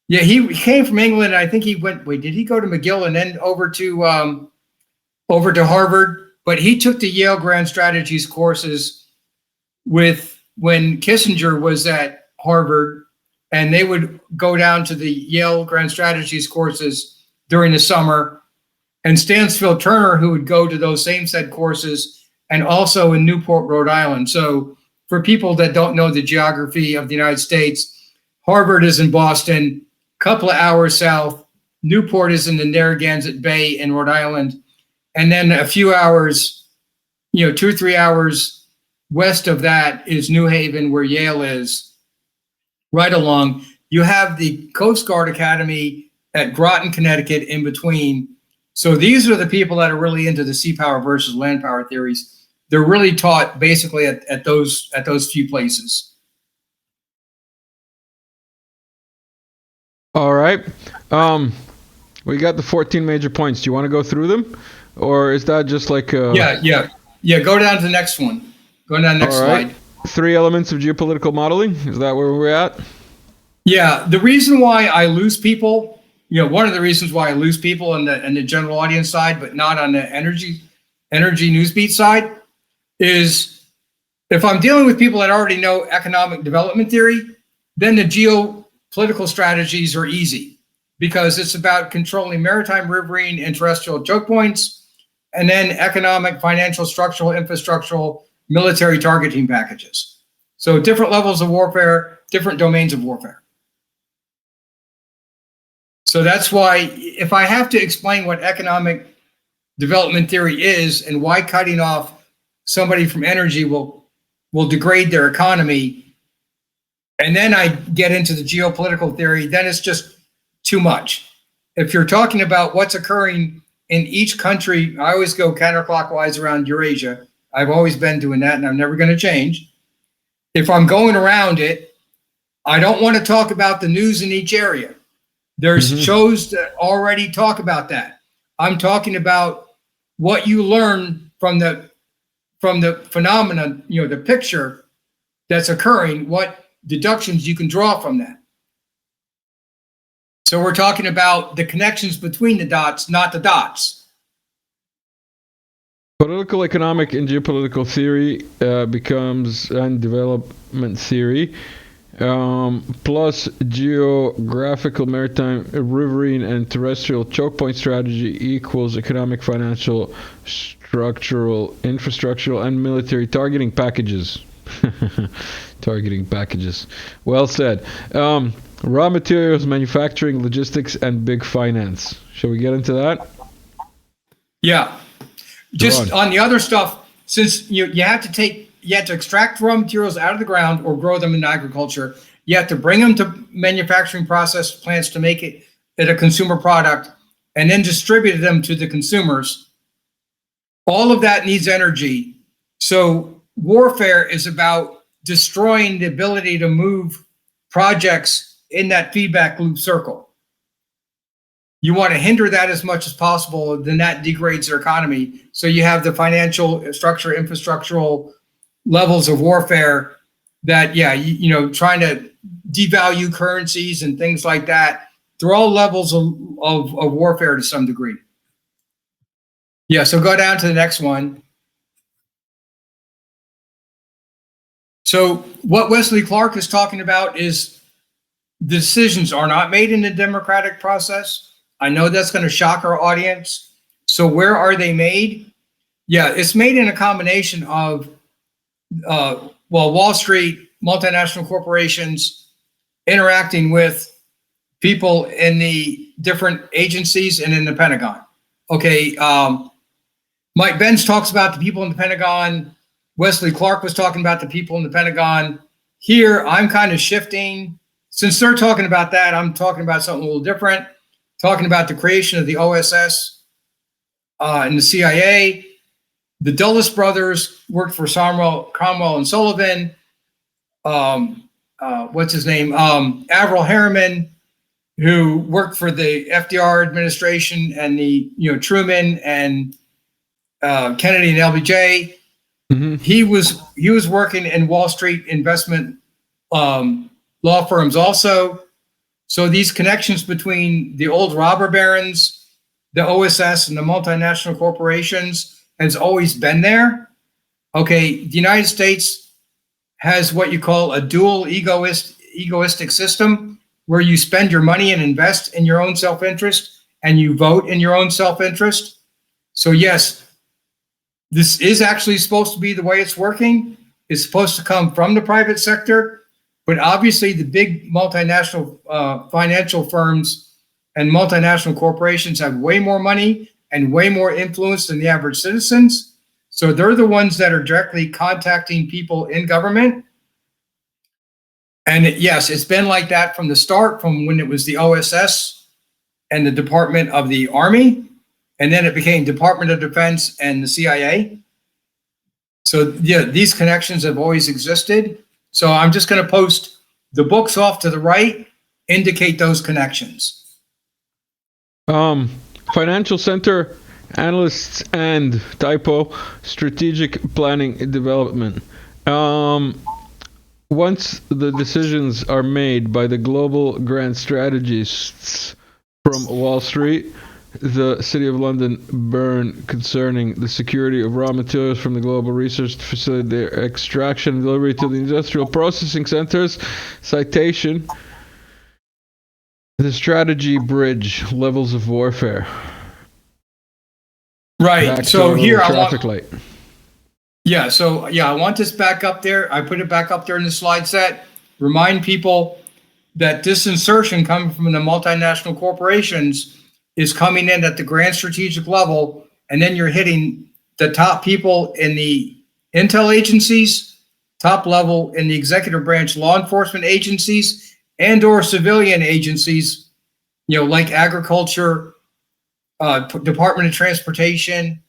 he came from England. I think he went, did he go to McGill and then over to Harvard? But he took the Yale Grand Strategies courses when Kissinger was at Harvard, and they would go down to the Yale Grand Strategies courses during the summer. And Stansfield Turner, who would go to those same said courses, and also in Newport, Rhode Island. So for people that don't know the geography of the United States, Harvard is in Boston, a couple of hours south. Newport is in the Narragansett Bay in Rhode Island. And then a few hours, 2 or 3 hours west of that is New Haven, where Yale is. Right along, you have the Coast Guard Academy at Groton, Connecticut in between. So these are the people that are really into the sea power versus land power theories. They're really taught basically at those few places. All right. We got the 14 major points. Do you want to go through them? Or is that just like Yeah, go down to the next one. Go down to the next slide. 3 elements of geopolitical modeling. Is that where we're at? Yeah, the reason why I lose people, one of the reasons why I lose people in the general audience side, but not on the energy newsbeat side, is if I'm dealing with people that already know economic development theory, then the geopolitical strategies are easy because it's about controlling maritime, riverine, and terrestrial choke points, and then economic, financial, structural, infrastructural, military targeting packages. So different levels of warfare, different domains of warfare. So that's why if I have to explain what economic development theory is and why cutting off somebody from energy will degrade their economy, and then I get into the geopolitical theory, then it's just too much. If you're talking about what's occurring in each country, I always go counterclockwise around Eurasia. I've always been doing that, and I'm never going to change. If I'm going around it, I don't want to talk about the news in each area. There's shows that already talk about that. I'm talking about what you learn from the phenomenon, the picture that's occurring, what deductions you can draw from that. So we're talking about the connections between the dots, not the dots. Political, economic, and geopolitical theory becomes and development theory, plus geographical, maritime, riverine, and terrestrial choke point strategy equals economic, financial, structural, infrastructural, and military targeting packages. Targeting packages. Well said. Raw materials, manufacturing, logistics, and big finance. Shall we get into that? Yeah. Just on the other stuff, since you have to extract raw materials out of the ground or grow them in agriculture, you have to bring them to manufacturing process plants to make it a consumer product, and then distribute them to the consumers. All of that needs energy. So warfare is about destroying the ability to move projects in that feedback loop circle. You want to hinder that as much as possible, then that degrades their economy. So you have the financial structure, infrastructural levels of warfare that, trying to devalue currencies and things like that. They're all levels of warfare to some degree. Yeah, so go down to the next one. So what Wesley Clark is talking about is decisions are not made in the democratic process. I know that's going to shock our audience. So where are they made? Yeah, it's made in a combination of, Wall Street, multinational corporations interacting with people in the different agencies and in the Pentagon. Okay, Mike Benz talks about the people in the Pentagon. Wesley Clark was talking about the people in the Pentagon. Here, I'm kind of shifting. Since they're talking about that, I'm talking about something a little different. Talking about the creation of the OSS and the CIA. The Dulles brothers worked for Cromwell and Sullivan. What's his name? Averell Harriman who worked for the FDR administration and the Truman and Kennedy and LBJ. Mm-hmm. He was working in Wall Street investment law firms also. So these connections between the old robber barons, the OSS, and the multinational corporations has always been there. Okay, the United States has what you call a dual egoistic system, where you spend your money and invest in your own self-interest, and you vote in your own self-interest. So yes, this is actually supposed to be the way it's working. It's supposed to come from the private sector, but obviously the big multinational financial firms and multinational corporations have way more money and way more influence than the average citizens. So they're the ones that are directly contacting people in government. And yes, it's been like that from the start, from when it was the OSS and the Department of the Army, and then it became Department of Defense and the CIA. So yeah, these connections have always existed. So I'm just going to post the books off to the right, indicate those connections. Financial Center Analysts and typo strategic planning and development. Once the decisions are made by the global grand strategists from Wall Street, the City of London burn concerning the security of raw materials from the global research to facilitate their extraction and delivery to the industrial processing centers. Citation: the strategy bridge levels of warfare. Right. Back so here I want light. Yeah, so yeah, I want this back up there. I put it back up there in the slide set. Remind people that this insertion coming from the multinational corporations is coming in at the grand strategic level, and then you're hitting the top people in the intel agencies, top level in the executive branch law enforcement agencies, and or civilian agencies, like agriculture, Department of Transportation,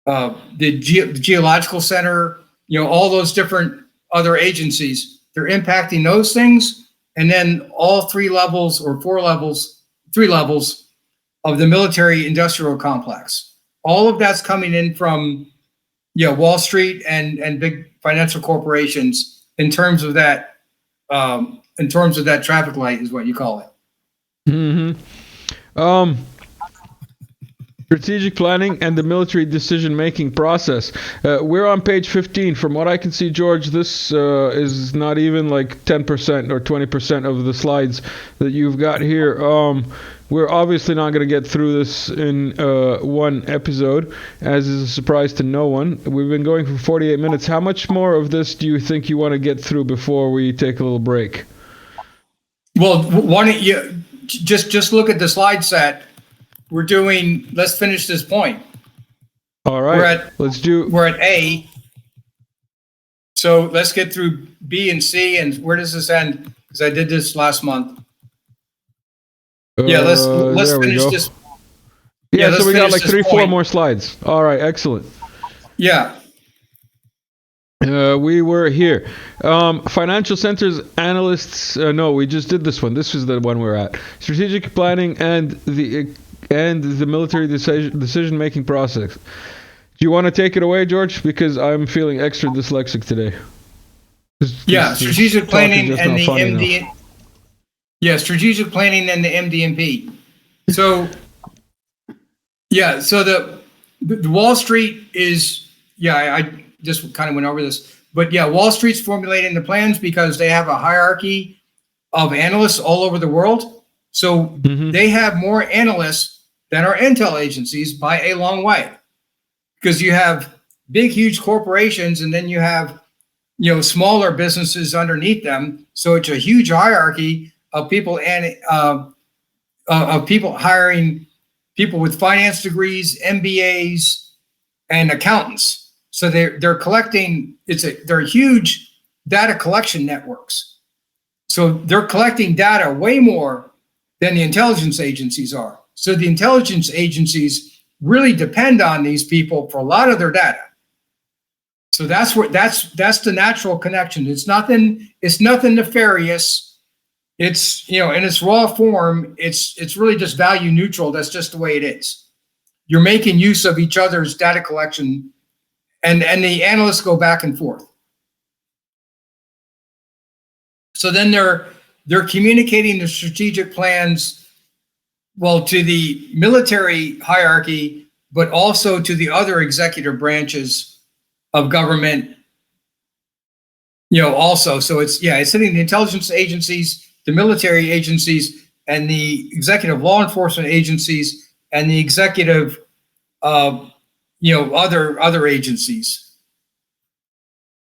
the Geological Center, all those different other agencies. They're impacting those things, and then all three levels of the military industrial complex. All of that's coming in from Wall Street and big financial corporations in terms of that traffic light is what you call it. Mm-hmm. Strategic planning and the military decision-making process. We're on page 15. From what I can see, George, this is not even like 10% or 20% of the slides that you've got here. We're obviously not going to get through this in one episode, as is a surprise to no one. We've been going for 48 minutes. How much more of this do you think you want to get through before we take a little break? Well, why don't you just look at the slide set. Let's finish this point. All right. We're at A. So let's get through B and C. And where does this end? Because I did this last month. Let's finish this. Yeah, so we got like 3-4 more slides. All right, excellent. Yeah. We were here. Financial centers analysts. No, we just did this one. This is the one we're at. Strategic planning and the military decision-making process. Do you want to take it away, George? Because I'm feeling extra dyslexic today. Strategic planning and the MD. Strategic planning and the MDMP. So, so the Wall Street is, I just kind of went over this, but Wall Street's formulating the plans because they have a hierarchy of analysts all over the world. So they have more analysts than our intel agencies by a long way, because you have big, huge corporations, and then you have, smaller businesses underneath them. So it's a huge hierarchy of people and of people hiring people with finance degrees, MBAs, and accountants. So they're collecting. They're huge data collection networks. So they're collecting data way more than the intelligence agencies are. So the intelligence agencies really depend on these people for a lot of their data. So that's the natural connection. It's nothing nefarious. it's, in its raw form, it's really just value neutral. That's just the way it is. You're making use of each other's data collection, and the analysts go back and forth. So then they're communicating the strategic plans, well, to the military hierarchy, but also to the other executive branches of government, also. So it's hitting the intelligence agencies, the military agencies, and the executive law enforcement agencies, and the executive, other agencies.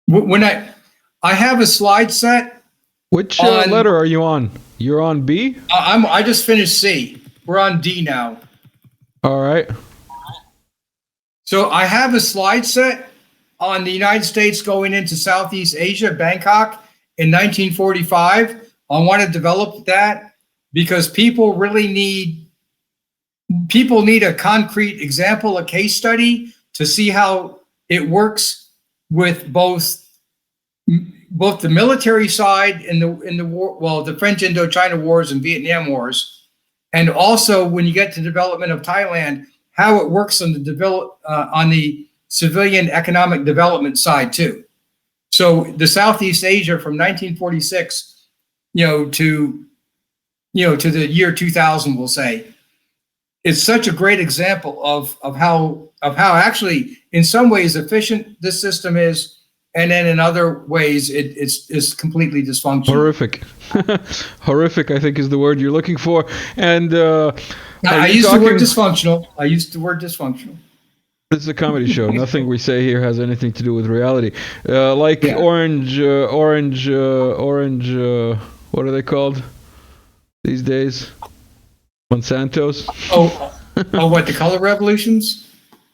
When I have a slide set. Which letter are you on? You're on B? I just finished C. We're on D now. All right. So I have a slide set on the United States going into Southeast Asia, Bangkok, in 1945. I want to develop that because people need a concrete example, a case study to see how it works with both the military side in the war, well, the French Indochina wars and Vietnam wars, and also when you get to development of Thailand, how it works on the civilian economic development side too. So the Southeast Asia from 1946, to the year 2000, we'll say, it's such a great example of how actually in some ways efficient this system is. And then in other ways, it's completely dysfunctional. Horrific. Horrific, I think, is the word you're looking for. And I used the word dysfunctional. This is a comedy show. Nothing we say here has anything to do with reality. Orange. What are they called these days? Monsantos. What, the color revolutions?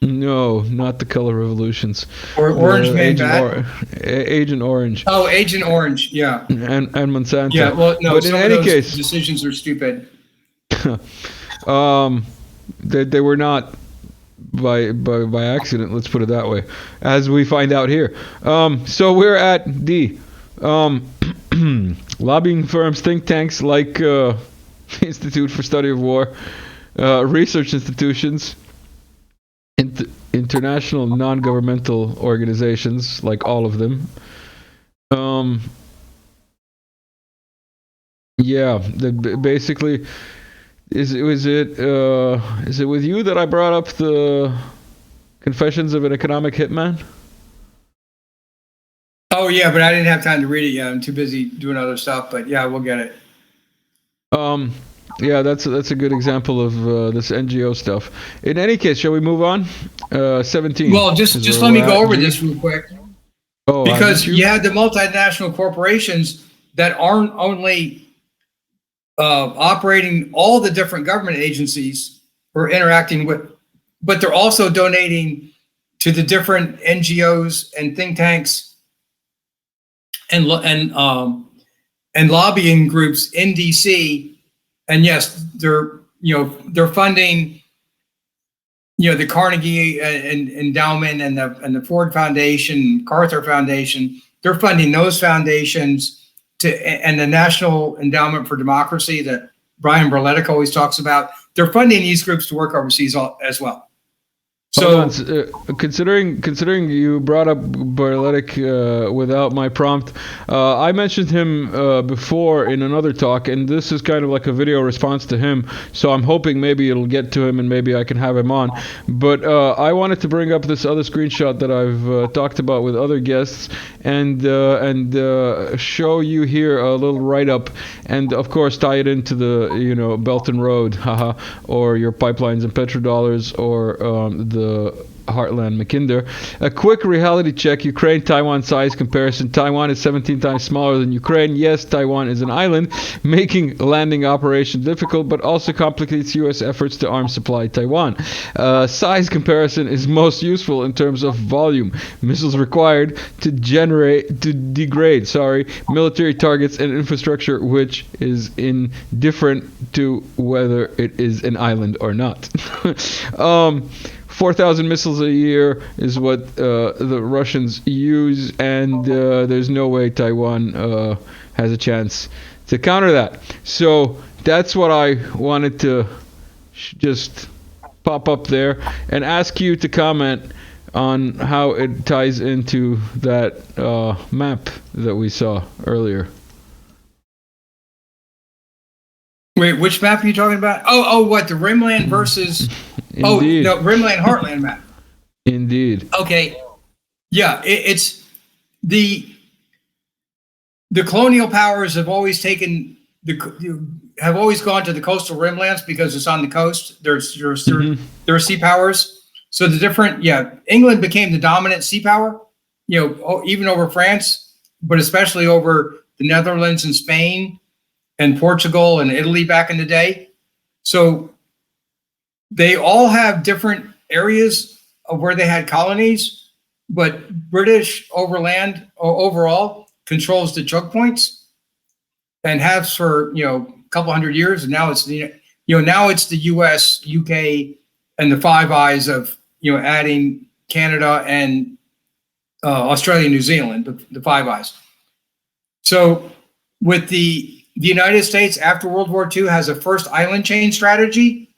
No, not the color revolutions. Or Orange Man Bat? Agent Orange. Oh, Agent Orange, yeah. And Monsanto. Yeah, well, no, but in any case, decisions are stupid. They were not by accident, let's put it that way, as we find out here. So we're at D. Lobbying firms, think tanks like Institute for Study of War, research institutions, international non-governmental organizations, like all of them. Basically, is it with you that I brought up the Confessions of an Economic Hitman? Oh yeah, but I didn't have time to read it yet. I'm too busy doing other stuff. But yeah, we'll get it. Yeah, that's a good example of this NGO stuff. In any case, shall we move on? 17. Well, just let me go over this real quick. Oh, because you had the multinational corporations that aren't only operating all the different government agencies or interacting with, but they're also donating to the different NGOs and think tanks and lobbying groups in DC. And yes, they're funding, the Carnegie Endowment and the Ford Foundation, Carter Foundation. They're funding those foundations and the National Endowment for Democracy that Brian Berletic always talks about. They're funding these groups to work overseas as well. So, considering you brought up Berletic without my prompt, I mentioned him before in another talk, and this is kind of like a video response to him. So I'm hoping maybe it'll get to him, and maybe I can have him on. But I wanted to bring up this other screenshot that I've talked about with other guests, and show you here a little write-up, and of course tie it into the Belt and Road, haha, or your pipelines and petrodollars, or the Heartland Mackinder. A quick reality check: Ukraine-Taiwan size comparison. Taiwan is 17 times smaller than Ukraine. Yes, Taiwan is an island, making landing operation difficult, but also complicates U.S. efforts to arm supply Taiwan. Size comparison is most useful in terms of volume. Missiles required to degrade military targets and infrastructure, which is indifferent to whether it is an island or not. 4,000 missiles a year is what the Russians use, and there's no way Taiwan has a chance to counter that. So that's what I wanted to just pop up there and ask you to comment on how it ties into that map that we saw earlier. Wait, which map are you talking about? Oh, what, the rimland versus... Indeed. Oh, no, rimland heartland map. Indeed. Okay. Yeah, it's the colonial powers have always taken have always gone to the coastal rimlands because it's on the coast. There are sea powers. So the different, England became the dominant sea power, even over France, but especially over the Netherlands and Spain and Portugal and Italy back in the day. So they all have different areas of where they had colonies, but British overall controls the choke points and has for a couple hundred years, and now it's the US, UK, and the Five Eyes of adding Canada and Australia, New Zealand, the Five Eyes. So with the United States after World War II has a first island chain strategy.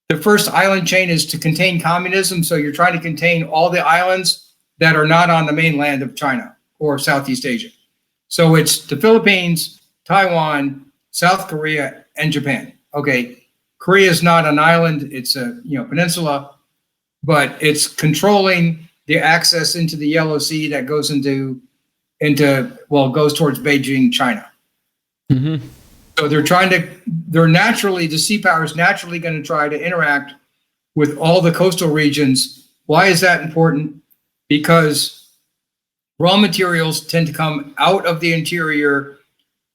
The first island chain is to contain communism. So you're trying to contain all the islands that are not on the mainland of China or Southeast Asia. So it's the Philippines, Taiwan, South Korea, and Japan. Okay, Korea is not an island; it's a peninsula, but it's controlling the access into the Yellow Sea that goes goes towards Beijing, China. Mm-hmm. So the sea power is naturally going to try to interact with all the coastal regions. Why is that important? Because raw materials tend to come out of the interior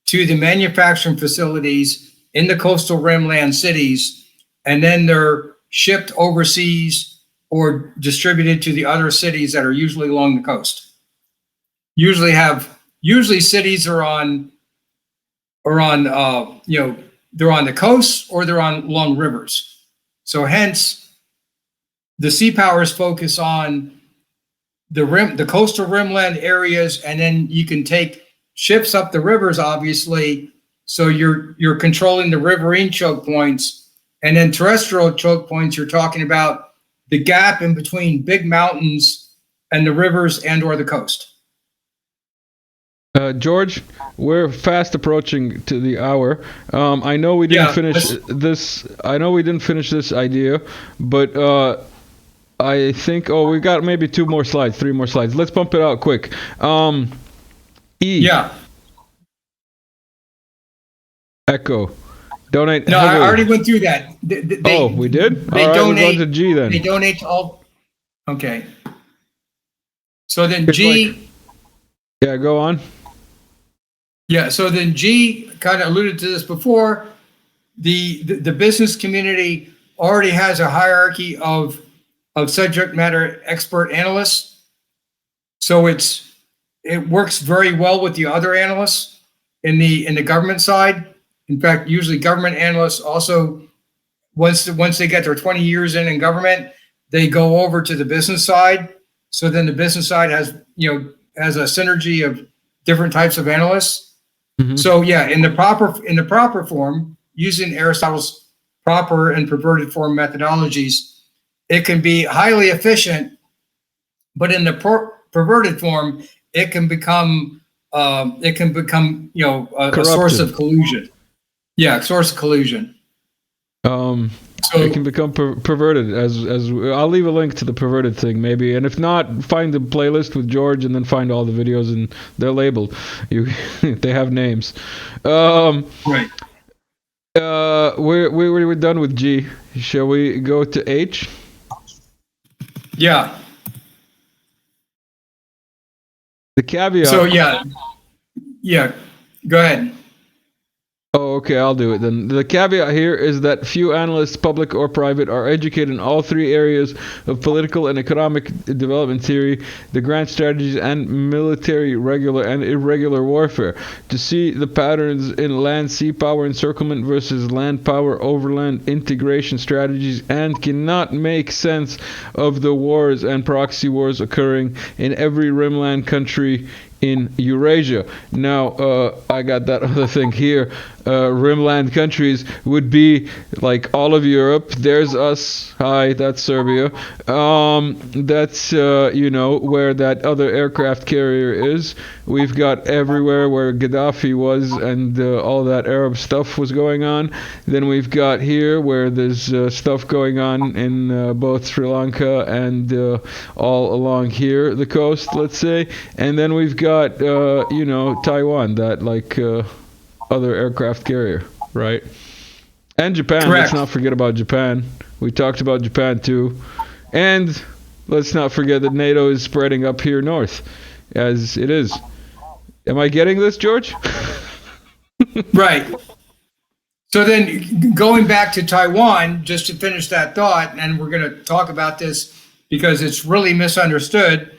to the manufacturing facilities in the coastal rimland cities, and then they're shipped overseas or distributed to the other cities that are usually along the coast. Usually cities are on they're on the coast or they're on long rivers. So hence the sea powers focus on the coastal rimland areas, and then you can take ships up the rivers, obviously. So you're controlling the riverine choke points, and then terrestrial choke points. You're talking about the gap in between big mountains and the rivers and or the coast. George, we're fast approaching to the hour. I know we didn't finish this. I know we didn't finish this idea, but I think we got maybe 3 more slides. Let's pump it out quick. E. Yeah. Echo. Donate. No, heavily. I already went through that. We did? They all right, donate. we're going to G then. They donate to all. Okay. So then G. Yeah, go on. Yeah, so then G kind of alluded to this before. The business community already has a hierarchy of subject matter expert analysts. So it works very well with the other analysts in the government side. In fact, usually government analysts also, once they get their 20 years in government, they go over to the business side. So then the business side has a synergy of different types of analysts. Mm-hmm. So in the proper form, using Aristotle's proper and perverted form methodologies, it can be highly efficient. But in the perverted form, it can become a source of collusion. Yeah, source of collusion. So it can become perverted as I'll leave a link to the perverted thing maybe, and if not, find the playlist with George and then find all the videos, and they're labeled. They have names. Right. We're done with G. Shall we go to H? Yeah. The caveat. So yeah. Go ahead. Oh, okay, I'll do it then. The caveat here is that few analysts, public or private, are educated in all 3 areas of political and economic development theory, the grand strategies, and military regular and irregular warfare. To see the patterns in land-sea power encirclement versus land power overland integration strategies, and cannot make sense of the wars and proxy wars occurring in every rimland country in Eurasia. Now, I got that other thing here. Rimland countries would be like all of Europe. There's us. Hi, that's Serbia. That's, where that other aircraft carrier is. We've got everywhere where Gaddafi was and all that Arab stuff was going on. Then we've got here where there's stuff going on in both Sri Lanka and all along here, the coast, let's say. And then we've got, Taiwan, that other aircraft carrier, right? And Japan. Correct. Let's not forget about Japan. We talked about Japan too. And let's not forget that NATO is spreading up here north, as it is. Am I getting this, George? Right. So then going back to Taiwan, just to finish that thought, and we're going to talk about this because it's really misunderstood.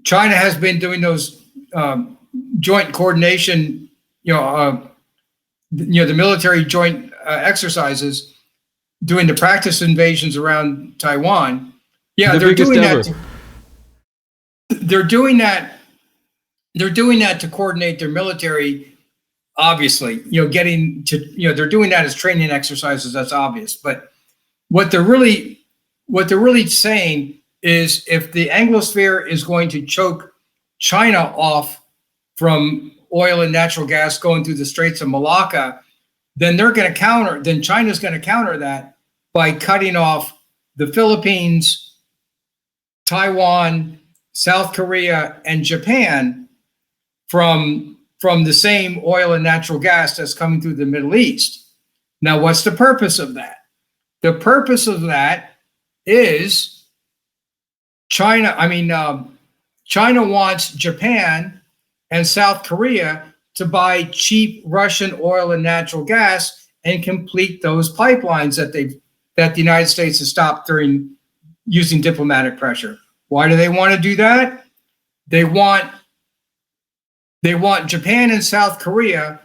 China has been doing those joint coordination, the military joint exercises, doing the practice invasions around Taiwan. Yeah, they're doing that. They're doing that. They're doing that to coordinate their military. Obviously, getting to, they're doing that as training exercises. That's obvious. But what they're really saying is, if the Anglosphere is going to choke China off from oil and natural gas going through the Straits of Malacca, then China's going to counter that by cutting off the Philippines, Taiwan, South Korea, and Japan from the same oil and natural gas that's coming through the Middle East. Now, what's the purpose of that? The purpose of that is China wants Japan and South Korea to buy cheap Russian oil and natural gas and complete those pipelines that the United States has stopped during using diplomatic pressure. Why do they want to do that? They want Japan and South Korea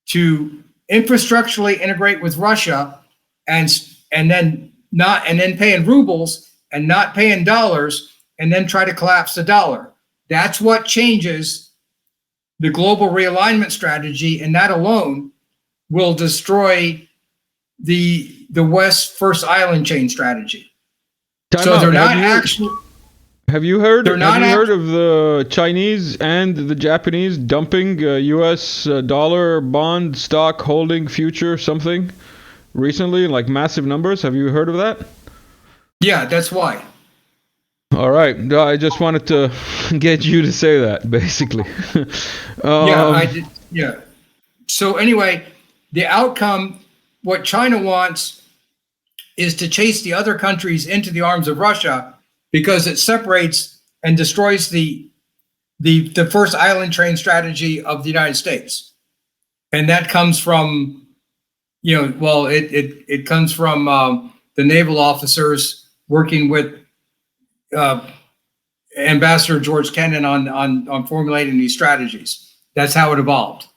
to infrastructurally integrate with Russia and then pay in rubles and not pay in dollars, and then try to collapse the dollar. That's what changes the global realignment strategy, and that alone will destroy the West First Island chain strategy. Have you heard of the Chinese and the Japanese dumping U.S. dollar bond stock holding future something recently, like massive numbers? Have you heard of that? Yeah, that's why. All right. I just wanted to get you to say that, basically. I did. Yeah. So anyway, the outcome, what China wants is to chase the other countries into the arms of Russia, because it separates and destroys the first island train strategy of the United States. And that comes from, it comes from the naval officers working with Ambassador George Kennan on formulating these strategies. That's how it evolved.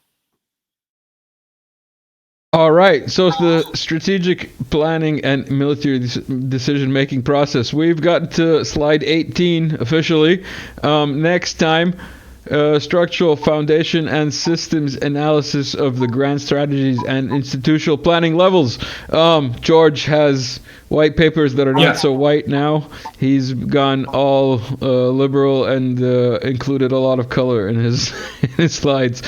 All right. So it's the strategic planning and military decision-making process. We've got to slide 18 officially. Next time, structural foundation and systems analysis of the grand strategies and institutional planning levels. George has white papers that are not so white now. He's gone all liberal and included a lot of color in his slides.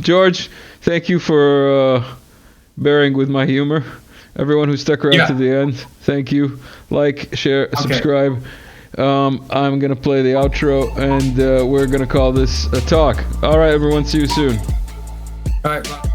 George, thank you for bearing with my humor. Everyone who stuck around to the end, thank you. Like, share, subscribe. I'm going to play the outro, and we're going to call this a talk. All right, everyone. See you soon. All right. Bye.